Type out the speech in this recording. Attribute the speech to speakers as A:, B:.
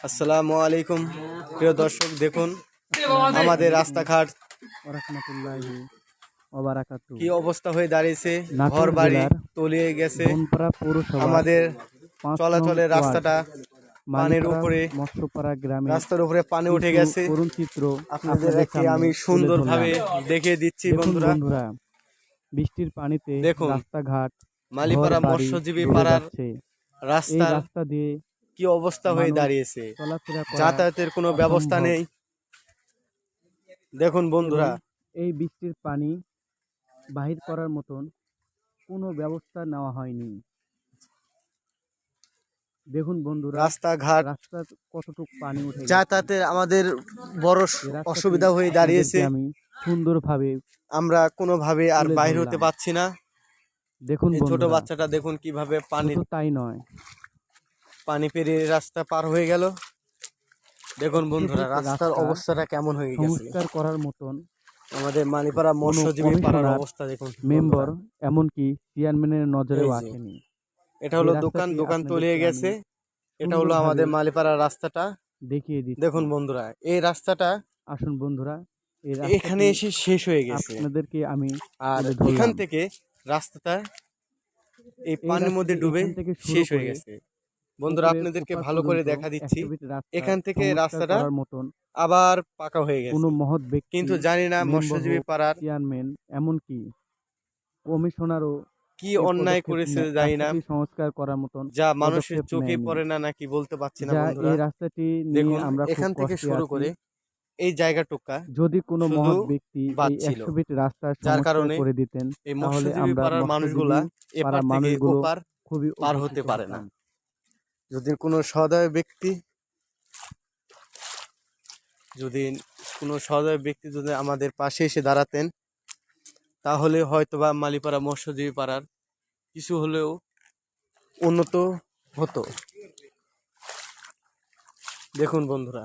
A: আসসালামু আলাইকুম প্রিয় দর্শক, দেখুন আমাদের রাস্তাঘাট কি অবস্থা হয়ে দাঁড়িয়েছে। ঘর বাড়ি তলিয়ে গেছে। আমাদের চলাচলের রাস্তাটা পানির উপরে, রাস্তার উপরে পানি উঠে গেছে। আপনাদেরকে আমি সুন্দরভাবে দেখিয়ে দিচ্ছি বন্ধুরা।
B: বৃষ্টির পানিতে
A: দেখুন
B: রাস্তাঘাট,
A: মালিপাড়া মৎস্যজীবী পাড়ার রাস্তা
B: দিয়ে
A: কি অবস্থা হয়ে দাঁড়িয়েছে।
B: চলাফেরা করা
A: যাতায়াতের কোনো ব্যবস্থা নেই। দেখুন বন্ধুরা,
B: এই বৃষ্টির পানি বাহির করার মতন কোনো ব্যবস্থা নেওয়া হয়নি। দেখুন বন্ধুরা,
A: রাস্তাঘাট
B: রাস্তা কতটুকু পানি উঠে
A: যাতায়াতের আমাদের বড় অসুবিধা হয়ে দাঁড়িয়েছে।
B: আমি সুন্দরভাবে
A: আমরা কোনোভাবে আর বাইর হতে পারছি না।
B: দেখুন
A: ছোট বাচ্চাটা দেখুন কিভাবে
B: তাই নয়,
A: পানি পেরিয়ে রাস্তা পার হয়ে গেল। দেখুন বন্ধুরা, রাস্তার অবস্থাটা কেমন হয়ে গেছে।
B: সংস্কার করার মতন
A: আমাদের মালিপাড়া মৎস্যজীবী পাড়ার অবস্থা দেখুন।
B: মেম্বার এমনকি চেয়ারম্যানের নজরেও আসেনি।
A: এটা হলো দোকান তলিয়ে গেছে। এটা হলো আমাদের মালিপাড়ার রাস্তাটা
B: দেখিয়ে দিচ্ছি।
A: দেখুন বন্ধুরা, এই রাস্তাটা
B: আসুন বন্ধুরা,
A: এখানে এসে শেষ হয়ে গেছে।
B: আপনাদেরকে আমি
A: আর এখান থেকে রাস্তাটা এই পানির মধ্যে ডুবে শেষ হয়ে গেছে। বন্ধুরা, আপনাদেরকে ভালো করে দেখা দিচ্ছি। এখান থেকে রাস্তাটা আবার পাকা হয়ে গেছে।
B: কোনো মহৎ ব্যক্তি,
A: কিন্তু জানি না মৎস্যজীবী পাড়ার
B: চেয়ারম্যান এমনকি কমিশনারও
A: কি অন্যায় করেছে জানি না,
B: সংস্কার করার মতন
A: যা মানুষের চোখে পড়ে না, নাকি বলতে পারছি না বন্ধুরা।
B: এই রাস্তাটি
A: দেখুন এখান থেকে শুরু করে এই জায়গাটুকা
B: যদি কোনো মহৎ ব্যক্তি এই 100 ফিট রাস্তা
A: যার কারণে
B: করে দিতেন,
A: এই মৎস্যজীবী পাড়ার মানুষগুলা এপার থেকে ওপার
B: খুবই
A: পার হতে পারে না। যদি কোনো সদয় ব্যক্তি যদি আমাদের পাশে এসে দাঁড়াতেন, তাহলে হয়তোবা মালিপাড়া মৎস্যজীবী পাড়ার কিছু হলেও উন্নত হতো। দেখুন বন্ধুরা।